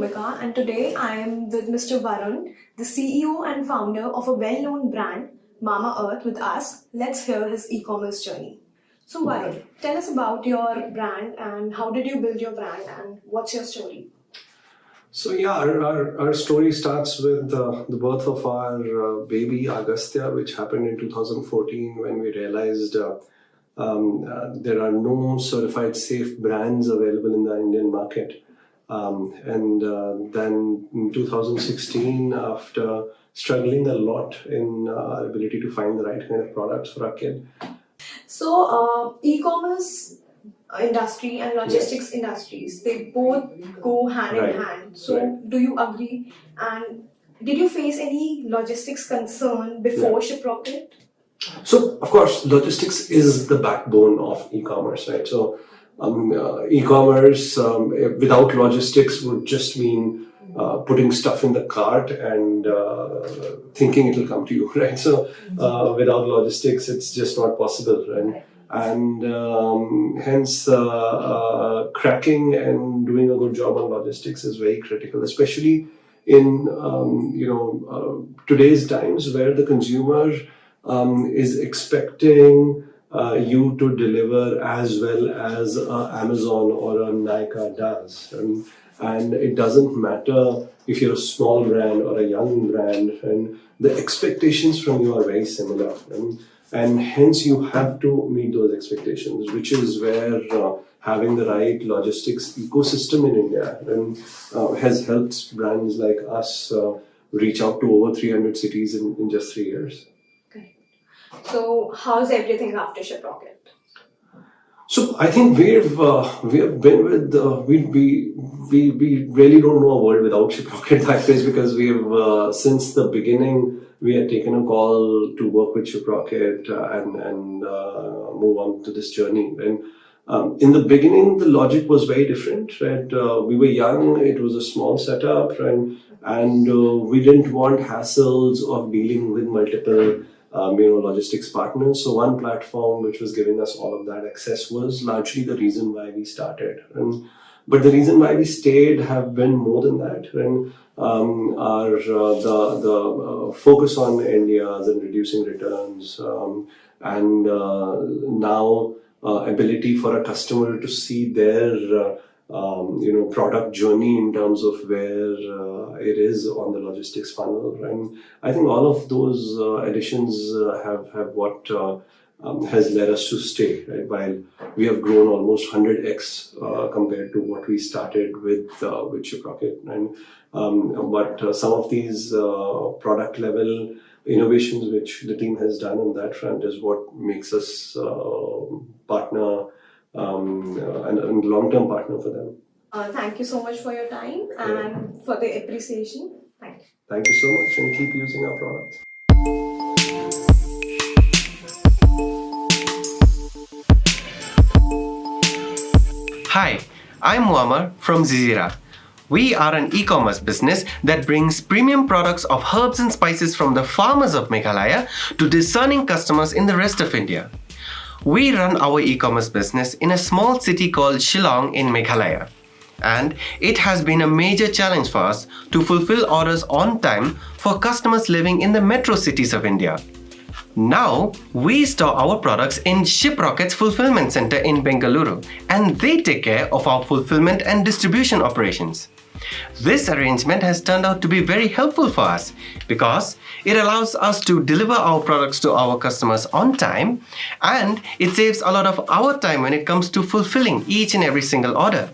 Bhumika, and today I am with Mr. Varun, the CEO and founder of a well-known brand, Mama Earth, with us. Let's hear his e-commerce journey. So Varun, tell us about your brand and how did you build your brand and what's your story? So yeah, our story starts with the birth of our baby Agastya, which happened in 2014 when we realized there are no certified safe brands available in the Indian market. Then in 2016, after struggling a lot in our ability to find the right kind of products for our kid. So e-commerce industry and logistics industries, they both go hand in hand. So do you agree? And did you face any logistics concern before Shiprocket? So, of course, logistics is the backbone of e-commerce, right? So, e-commerce without logistics would just mean putting stuff in the cart and thinking it will come to you, right? So, without logistics, it's just not possible, right? And hence, cracking and doing a good job on logistics is very critical, especially in today's times where the consumer is expecting you to deliver as well as Amazon or a Nykaa does. And it doesn't matter if you're a small brand or a young brand, and the expectations from you are very similar. And hence you have to meet those expectations, which is where having the right logistics ecosystem in India has helped brands like us reach out to over 300 cities in just 3 years. So how's everything after Shiprocket? So I think we have been with we really don't know a world without Shiprocket that is, because we've since the beginning we had taken a call to work with Shiprocket and move on to this journey. And in the beginning the logic was very different, right? We were young, it was a small setup, and we didn't want hassles of dealing with multiple logistics partners. So one platform which was giving us all of that access was largely the reason why we started. But the reason why we stayed have been more than that. And the focus on India's and reducing returns, and now ability for a customer to see their product journey in terms of where it is on the logistics funnel. And I think all of those additions have what has led us to stay, right? While we have grown almost 100x compared to what we started with Shiprocket. But some of these product level innovations which the team has done on that front is what makes us partner and long-term partner for them. Thank you so much for your time and for the appreciation. Thank you. Thank you so much, and keep using our products. Hi, I'm Muammar from Zizira. We are an e-commerce business that brings premium products of herbs and spices from the farmers of Meghalaya to discerning customers in the rest of India. We run our e-commerce business in a small city called Shillong in Meghalaya. And it has been a major challenge for us to fulfill orders on time for customers living in the metro cities of India. Now, we store our products in Shiprocket's fulfillment center in Bengaluru, and they take care of our fulfillment and distribution operations. This arrangement has turned out to be very helpful for us because it allows us to deliver our products to our customers on time, and it saves a lot of our time when it comes to fulfilling each and every single order.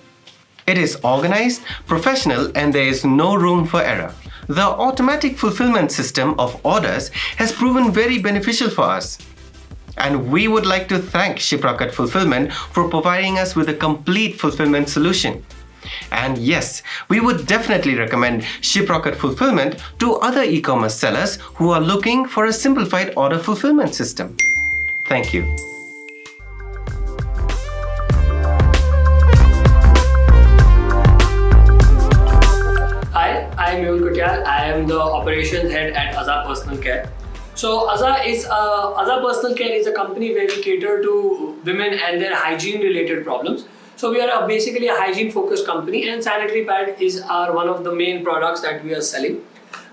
It is organized, professional, and there is no room for error. The automatic fulfillment system of orders has proven very beneficial for us. And we would like to thank Shiprocket Fulfillment for providing us with a complete fulfillment solution. And yes, we would definitely recommend Shiprocket Fulfillment to other e-commerce sellers who are looking for a simplified order fulfillment system. Thank you. Hi, I am Mehul Kutyal. I am the operations head at Aza Personal Care. So Aza Personal Care is a company where we cater to women and their hygiene related problems. So we are basically a hygiene-focused company, and sanitary pad is one of the main products that we are selling.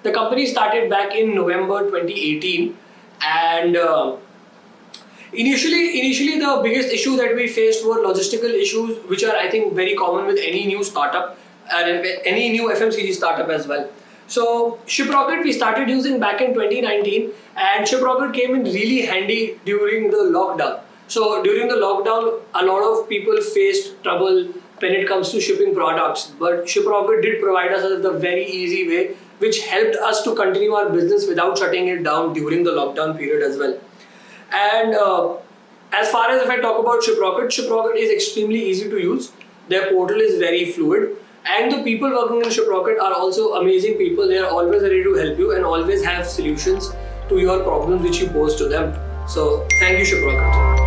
The company started back in November 2018, and initially the biggest issue that we faced were logistical issues, which are I think very common with any new startup and any new FMCG startup as well. So ShipRocket we started using back in 2019, and ShipRocket came in really handy during the lockdown. So during the lockdown, a lot of people faced trouble when it comes to shipping products, but ShipRocket did provide us with a very easy way, which helped us to continue our business without shutting it down during the lockdown period as well. And as far as if I talk about ShipRocket is extremely easy to use. Their portal is very fluid, and the people working in ShipRocket are also amazing people. They are always ready to help you and always have solutions to your problems which you pose to them. So thank you, ShipRocket.